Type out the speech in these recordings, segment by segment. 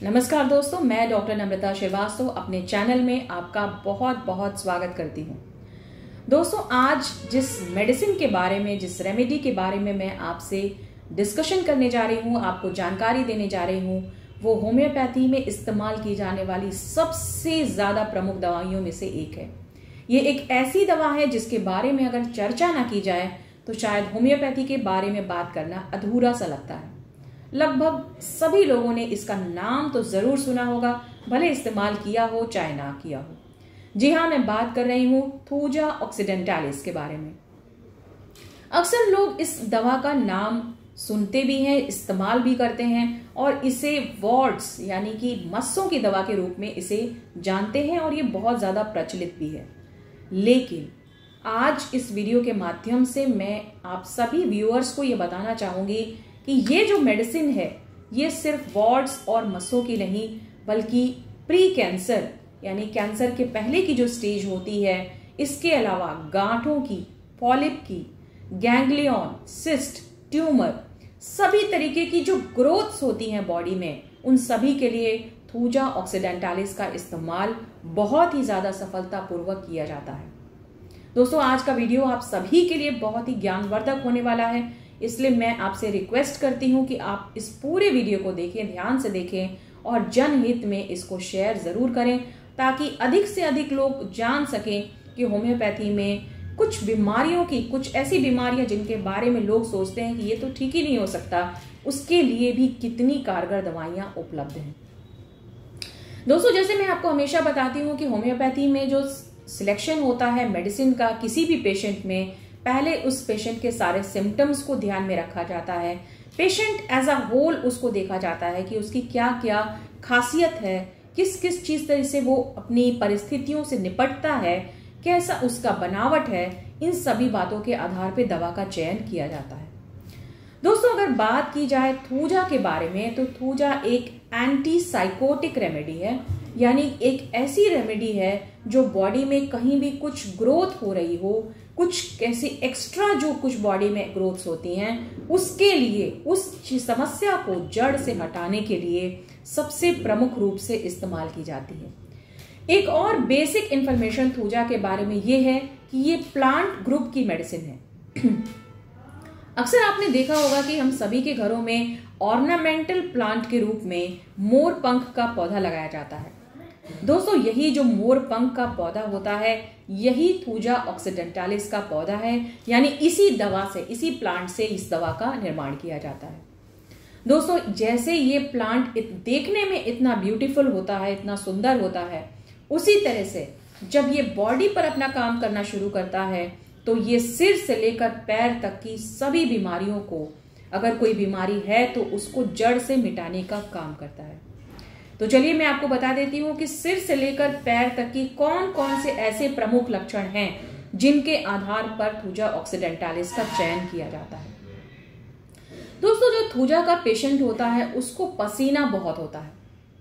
नमस्कार दोस्तों, मैं डॉक्टर नम्रता श्रीवास्तव अपने चैनल में आपका बहुत बहुत स्वागत करती हूँ। दोस्तों, आज जिस मेडिसिन के बारे में, जिस रेमेडी के बारे में मैं आपसे डिस्कशन करने जा रही हूँ, आपको जानकारी देने जा रही हूँ, वो होम्योपैथी में इस्तेमाल की जाने वाली सबसे ज़्यादा प्रमुख दवाइयों में से एक है। ये एक ऐसी दवा है जिसके बारे में अगर चर्चा ना की जाए तो शायद होम्योपैथी के बारे में बात करना अधूरा सा लगता है। लगभग सभी लोगों ने इसका नाम तो जरूर सुना होगा, भले इस्तेमाल किया हो चाहे ना किया हो। जी हाँ, मैं बात कर रही हूँ थूजा ऑक्सीडेंटालिस के बारे में। अक्सर लोग इस दवा का नाम सुनते भी हैं, इस्तेमाल भी करते हैं और इसे वार्ड्स यानी कि मस्सों की दवा के रूप में इसे जानते हैं और ये बहुत ज्यादा प्रचलित भी है। लेकिन आज इस वीडियो के माध्यम से मैं आप सभी व्यूअर्स को ये बताना चाहूंगी कि ये जो मेडिसिन है ये सिर्फ वार्ड्स और मस्सों की नहीं, बल्कि प्री कैंसर यानी कैंसर के पहले की जो स्टेज होती है, इसके अलावा गांठों की, पॉलिप की, गैंग्लियन, सिस्ट, ट्यूमर, सभी तरीके की जो ग्रोथ्स होती हैं बॉडी में, उन सभी के लिए थूजा ऑक्सीडेंटालिस का इस्तेमाल बहुत ही ज्यादा सफलतापूर्वक किया जाता है। दोस्तों, आज का वीडियो आप सभी के लिए बहुत ही ज्ञानवर्धक होने वाला है, इसलिए मैं आपसे रिक्वेस्ट करती हूं कि आप इस पूरे वीडियो को देखें, ध्यान से देखें और जनहित में इसको शेयर जरूर करें ताकि अधिक से अधिक लोग जान सकें कि होम्योपैथी में कुछ बीमारियों की, कुछ ऐसी बीमारियां जिनके बारे में लोग सोचते हैं कि ये तो ठीक ही नहीं हो सकता, उसके लिए भी कितनी कारगर दवाइयां उपलब्ध हैं। दोस्तों, जैसे मैं आपको हमेशा बताती हूँ कि होम्योपैथी में जो सिलेक्शन होता है मेडिसिन का किसी भी पेशेंट में, पहले उस पेशेंट के सारे सिम्टम्स को ध्यान में रखा जाता है। पेशेंट एज अ होल उसको देखा जाता है कि उसकी क्या क्या खासियत है, किस किस चीज तरह से वो अपनी परिस्थितियों से निपटता है, कैसा उसका बनावट है, इन सभी बातों के आधार पर दवा का चयन किया जाता है। दोस्तों, अगर बात की जाए थूजा के बारे में, तो थूजा एक एंटी साइकोटिक रेमेडी है, यानी एक ऐसी रेमेडी है जो बॉडी में कहीं भी कुछ ग्रोथ हो रही हो, कुछ कैसे एक्स्ट्रा जो कुछ बॉडी में ग्रोथ्स होती हैं, उसके लिए, उस समस्या को जड़ से हटाने के लिए सबसे प्रमुख रूप से इस्तेमाल की जाती है। एक और बेसिक इंफॉर्मेशन थूजा के बारे में यह है कि ये प्लांट ग्रुप की मेडिसिन है। अक्सर आपने देखा होगा कि हम सभी के घरों में ऑर्नामेंटल प्लांट के रूप में मोर पंख का पौधा लगाया जाता है। दोस्तों, यही जो मोर पंख का पौधा होता है, यही थूजा ऑक्सीडेंटालिस का पौधा है, यानी इसी दवा से, इसी प्लांट से इस दवा का निर्माण किया जाता है। दोस्तों, जैसे ये प्लांट देखने में इतना ब्यूटीफुल होता है, इतना सुंदर होता है, उसी तरह से जब ये बॉडी पर अपना काम करना शुरू करता है तो ये सिर से लेकर पैर तक की सभी बीमारियों को, अगर कोई बीमारी है तो उसको जड़ से मिटाने का काम करता है। तो चलिए मैं आपको बता देती हूँ कि सिर से लेकर पैर तक की कौन कौन से ऐसे प्रमुख लक्षण हैं जिनके आधार पर थूजा ऑक्सीडेंटालिस का चयन किया जाता है। दोस्तों, जो थूजा का पेशेंट होता है उसको पसीना बहुत होता है,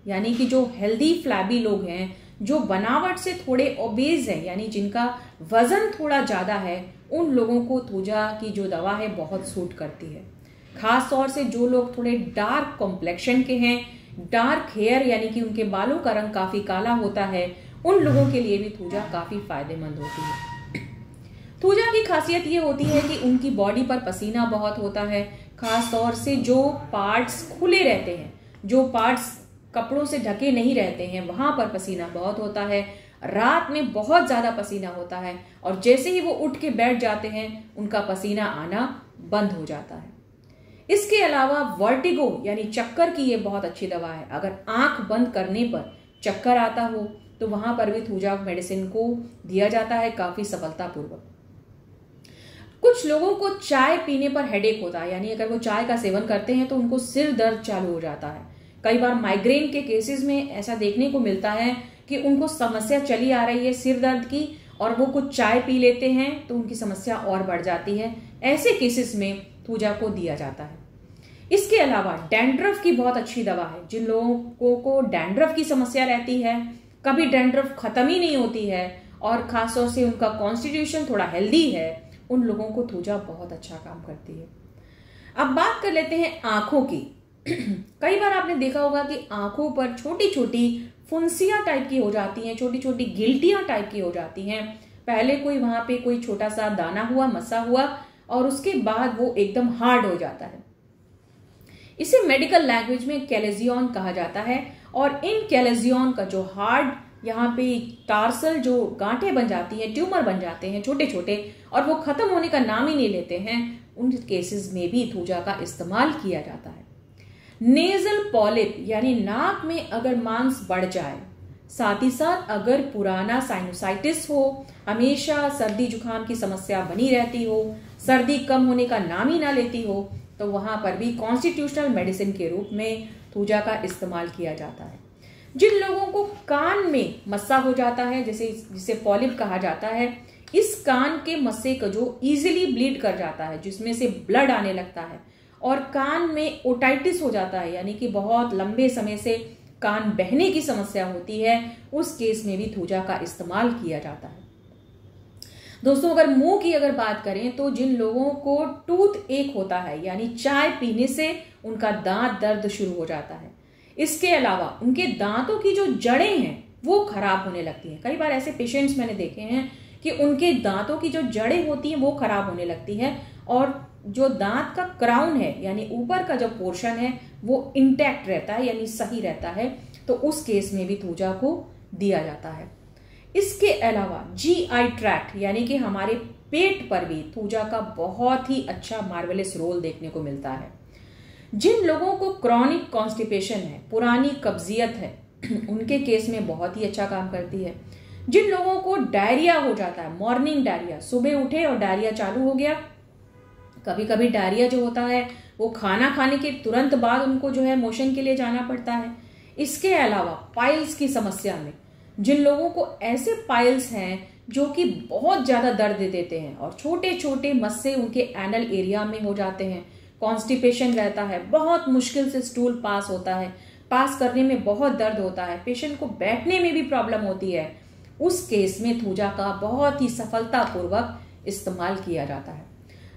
यानी कि जो हेल्दी फ्लैबी लोग हैं, जो बनावट से थोड़े ओबेज हैं, यानी जिनका वजन थोड़ा ज्यादा है, उन लोगों को थूजा की जो दवा है बहुत सूट करती है। खास तौर से जो लोग थोड़े डार्क कॉम्प्लेक्शन के हैं, डार्क हेयर यानी कि उनके बालों का रंग काफी काला होता है, उन लोगों के लिए भी थूजा काफी फायदेमंद होती है। थूजा की खासियत ये होती है कि उनकी बॉडी पर पसीना बहुत होता है, खास तौर से जो पार्ट्स खुले रहते हैं, जो पार्ट्स कपड़ों से ढके नहीं रहते हैं, वहां पर पसीना बहुत होता है। रात में बहुत ज्यादा पसीना होता है और जैसे ही वो उठ के बैठ जाते हैं उनका पसीना आना बंद हो जाता है। इसके अलावा वर्टिगो यानी चक्कर की ये बहुत अच्छी दवा है। अगर आंख बंद करने पर चक्कर आता हो तो वहां पर भी थूजा मेडिसिन को दिया जाता है काफी सफलतापूर्वक। कुछ लोगों को चाय पीने पर हेडेक होता है, यानी अगर वो चाय का सेवन करते हैं तो उनको सिर दर्द चालू हो जाता है। कई बार माइग्रेन के केसेस में ऐसा देखने को मिलता है कि उनको समस्या चली आ रही है सिर दर्द की और वो कुछ चाय पी लेते हैं तो उनकी समस्या और बढ़ जाती है। ऐसे केसेस में थूजा को दिया जाता है। इसके अलावा डैंड्रफ की बहुत अच्छी दवा है। जिन लोगों को डैंड्रफ की समस्या रहती है, कभी डैंड्रफ खत्म ही नहीं होती है और खासतौर से उनका कॉन्स्टिट्यूशन थोड़ा हेल्दी है, उन लोगों को थूजा बहुत अच्छा काम करती है। अब बात कर लेते हैं आंखों की। कई बार आपने देखा होगा कि आंखों पर छोटी छोटी फुंसियां टाइप की हो जाती हैं, छोटी छोटी गिल्टियां टाइप की हो जाती हैं। पहले कोई वहां पे कोई छोटा सा दाना हुआ, मसा हुआ, और उसके बाद वो एकदम हार्ड हो जाता है। इसे मेडिकल लैंग्वेज में कैलेजियन कहा जाता है। और इन कैलेजियन का जो हार्ड यहाँ पे टार्सल जो गांठें बन जाती हैं, ट्यूमर बन जाते हैं छोटे छोटे, और वो खत्म होने का नाम ही नहीं लेते हैं, उन केसेस में भी थूजा का इस्तेमाल किया जाता है। नेजल पॉलिप यानी नाक में अगर मांस बढ़ जाए, साथ ही साथ अगर पुराना साइनोसाइटिस हो, हमेशा सर्दी जुकाम की समस्या बनी रहती हो, सर्दी कम होने का नाम ही ना लेती हो, तो वहां पर भी कॉन्स्टिट्यूशनल मेडिसिन के रूप में थूजा का इस्तेमाल किया जाता है। जिन लोगों को कान में मस्सा हो जाता है, जिसे पॉलिप कहा जाता है, इस कान के मस्से को जो इजीली ब्लीड कर जाता है, जिसमें से ब्लड आने लगता है, और कान में ओटाइटिस हो जाता है, यानी कि बहुत लंबे समय से कान बहने की समस्या होती है, उस केस में भी थूजा का इस्तेमाल किया जाता है। दोस्तों, अगर मुंह की अगर बात करें तो जिन लोगों को टूथ एक होता है, यानी चाय पीने से उनका दांत दर्द शुरू हो जाता है, इसके अलावा उनके दांतों की जो जड़ें हैं वो खराब होने लगती हैं। कई बार ऐसे पेशेंट्स मैंने देखे हैं कि उनके दांतों की जो जड़ें होती हैं वो खराब होने लगती है, और जो दांत का क्राउन है यानी ऊपर का जो पोर्शन है वो इंटैक्ट रहता है, यानी सही रहता है, तो उस केस में भी थूजा को दिया जाता है। इसके अलावा जीआई ट्रैक्ट यानी कि हमारे पेट पर भी थूजा का बहुत ही अच्छा मार्वेलस रोल देखने को मिलता है। जिन लोगों को क्रॉनिक कॉन्स्टिपेशन है, पुरानी कब्जियत है, उनके केस में बहुत ही अच्छा काम करती है। जिन लोगों को डायरिया हो जाता है, मॉर्निंग डायरिया, सुबह उठे और डायरिया चालू हो गया, कभी कभी डायरिया जो होता है वो खाना खाने के तुरंत बाद उनको जो है मोशन के लिए जाना पड़ता है। इसके अलावा पाइल्स की समस्या में जिन लोगों को ऐसे पाइल्स हैं जो कि बहुत ज्यादा दर्द देते हैं और छोटे छोटे मस्से उनके एनल एरिया में हो जाते हैं, कॉन्स्टिपेशन रहता है, बहुत मुश्किल से स्टूल पास होता है, पास करने में बहुत दर्द होता है, पेशेंट को बैठने में भी प्रॉब्लम होती है, उस केस में थूजा का बहुत ही सफलतापूर्वक इस्तेमाल किया जाता है।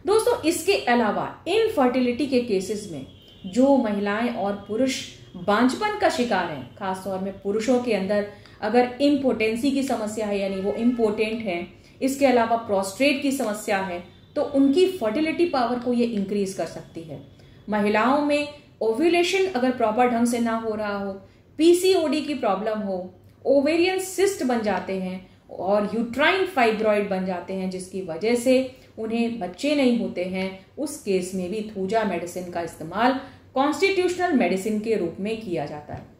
दोस्तों, इसके अलावा इनफर्टिलिटी के केसेस में जो महिलाएं और पुरुष बांझपन का शिकार हैं, खासतौर में पुरुषों के अंदर अगर इम्पोटेंसी की समस्या है यानी वो इम्पोटेंट है, इसके अलावा प्रोस्टेट की समस्या है, तो उनकी फर्टिलिटी पावर को ये इंक्रीज कर सकती है। महिलाओं में ओव्यूलेशन अगर प्रॉपर ढंग से ना हो रहा हो, पीसीओडी की प्रॉब्लम हो, ओवेरियन सिस्ट बन जाते हैं और यूट्राइन फाइब्रॉइड बन जाते हैं, जिसकी वजह से उन्हें बच्चे नहीं होते हैं, उस केस में भी थूजा मेडिसिन का इस्तेमाल कॉन्स्टिट्यूशनल मेडिसिन के रूप में किया जाता है।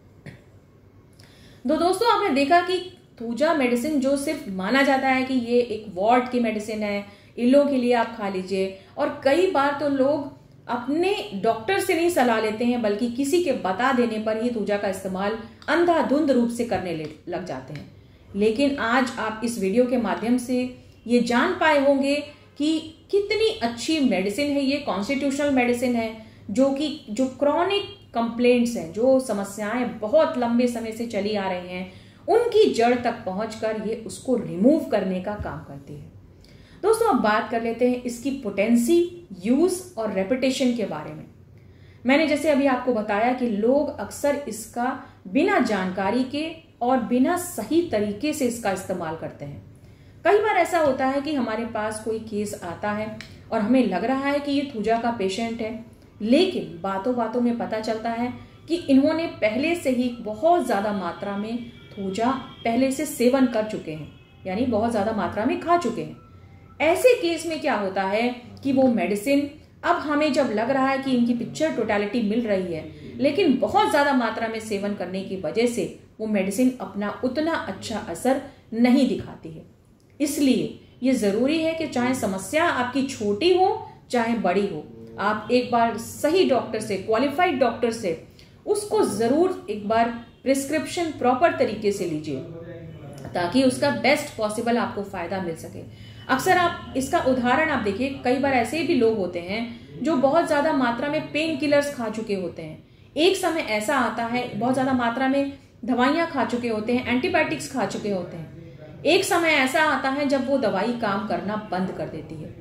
तो दोस्तों, आपने देखा कि थूजा मेडिसिन जो सिर्फ माना जाता है कि ये एक वार्ड की मेडिसिन है, इल्लों के लिए आप खा लीजिए, और कई बार तो लोग अपने डॉक्टर से नहीं सलाह लेते हैं बल्कि किसी के बता देने पर ही थूजा का इस्तेमाल अंधाधुंध रूप से करने लग जाते हैं। लेकिन आज आप इस वीडियो के माध्यम से ये जान पाए होंगे कि कितनी अच्छी मेडिसिन है ये, कॉन्स्टिट्यूशनल मेडिसिन है, जो क्रॉनिक कंप्लेंट्स हैं, जो समस्याएं बहुत लंबे समय से चली आ रही हैं, उनकी जड़ तक पहुंचकर ये उसको रिमूव करने का काम करती है। दोस्तों, अब बात कर लेते हैं इसकी पोटेंसी, यूज और रेपुटेशन के बारे में। मैंने जैसे अभी आपको बताया कि लोग अक्सर इसका बिना जानकारी के और बिना सही तरीके से इसका इस्तेमाल करते हैं। कई बार ऐसा होता है कि हमारे पास कोई केस आता है और हमें लग रहा है कि ये थूजा का पेशेंट है, लेकिन बातों बातों में पता चलता है कि इन्होंने पहले से ही बहुत ज्यादा मात्रा में थूजा पहले से सेवन कर चुके हैं, यानी बहुत ज्यादा मात्रा में खा चुके हैं। ऐसे केस में क्या होता है कि वो मेडिसिन अब हमें जब लग रहा है कि इनकी पिक्चर टोटलिटी मिल रही है, लेकिन बहुत ज्यादा मात्रा में सेवन करने की वजह से वो मेडिसिन अपना उतना अच्छा असर नहीं दिखाती है। इसलिए ये जरूरी है कि चाहे समस्या आपकी छोटी हो चाहे बड़ी हो, आप एक बार सही डॉक्टर से, क्वालिफाइड डॉक्टर से उसको जरूर एक बार प्रिस्क्रिप्शन प्रॉपर तरीके से लीजिए, ताकि उसका बेस्ट पॉसिबल आपको फायदा मिल सके। अक्सर आप इसका उदाहरण आप देखिए, कई बार ऐसे भी लोग होते हैं जो बहुत ज्यादा मात्रा में पेन किलर्स खा चुके होते हैं। एक समय ऐसा आता है, बहुत ज्यादा मात्रा में दवाइयां खा चुके होते हैं, एंटीबायोटिक्स खा चुके होते हैं। एक समय ऐसा आता है जब वो दवाई काम करना बंद कर देती है।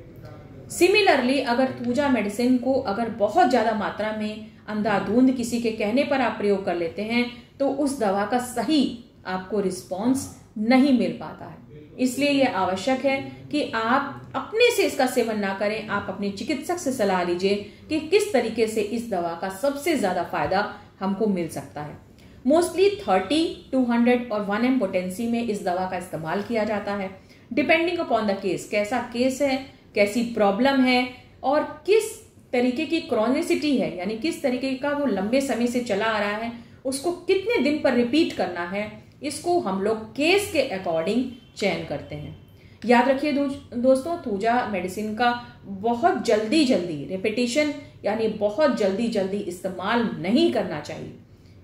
सिमिलरली, अगर थूजा मेडिसिन को अगर बहुत ज्यादा मात्रा में अंधाधुंध किसी के कहने पर आप प्रयोग कर लेते हैं तो उस दवा का सही आपको रिस्पॉन्स नहीं मिल पाता है। इसलिए यह आवश्यक है कि आप अपने से इसका सेवन ना करें, आप अपने चिकित्सक से सलाह लीजिए कि किस तरीके से इस दवा का सबसे ज्यादा फायदा हमको मिल सकता है। मोस्टली 30, 200 और 1 पोटेंसी में इस दवा का इस्तेमाल किया जाता है, डिपेंडिंग अपॉन द केस। कैसा केस है, कैसी प्रॉब्लम है और किस तरीके की क्रॉनिसिटी है, यानी किस तरीके का वो लंबे समय से चला आ रहा है, उसको कितने दिन पर रिपीट करना है, इसको हम लोग केस के अकॉर्डिंग चयन करते हैं। याद रखिए दोस्तों, थूजा मेडिसिन का बहुत जल्दी रेपिटेशन यानी बहुत जल्दी इस्तेमाल नहीं करना चाहिए।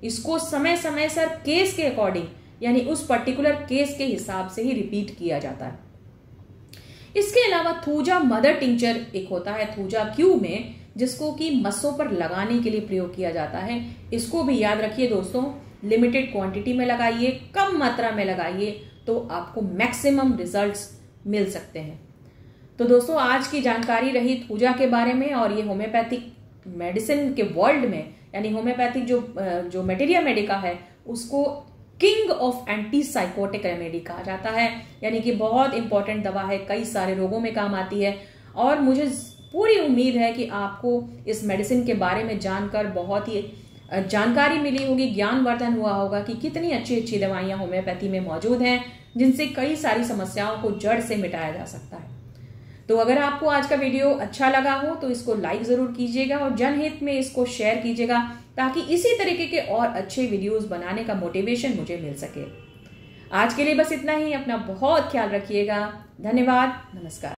इसको समय समय सर केस के अकॉर्डिंग यानी उस पर्टिकुलर केस के हिसाब से ही रिपीट किया जाता है। इसके अलावा थूजा मदर टिंचर एक होता है थूजा क्यू में, जिसको कि मस्सों पर लगाने के लिए प्रयोग किया जाता है। इसको भी याद रखिए दोस्तों, लिमिटेड क्वांटिटी में लगाइए, कम मात्रा में लगाइए तो आपको मैक्सिमम रिजल्ट्स मिल सकते हैं। तो दोस्तों, आज की जानकारी रही थूजा के बारे में, और ये होम्योपैथिक मेडिसिन के वर्ल्ड में यानी होम्योपैथिक जो मेटेरिया मेडिका है उसको किंग ऑफ एंटीसाइकोटिक रेमेडी कहा जाता है, यानी कि बहुत इंपॉर्टेंट दवा है, कई सारे रोगों में काम आती है। और मुझे पूरी उम्मीद है कि आपको इस मेडिसिन के बारे में जानकर बहुत ही जानकारी मिली होगी, ज्ञानवर्धन हुआ होगा कि कितनी अच्छी दवाइयां होम्योपैथी में मौजूद हैं जिनसे कई सारी समस्याओं को जड़ से मिटाया जा सकता है। तो अगर आपको आज का वीडियो अच्छा लगा हो तो इसको लाइक जरूर कीजिएगा और जनहित में इसको शेयर कीजिएगा, ताकि इसी तरीके के और अच्छे वीडियोस बनाने का मोटिवेशन मुझे मिल सके। आज के लिए बस इतना ही। अपना बहुत ख्याल रखिएगा। धन्यवाद। नमस्कार।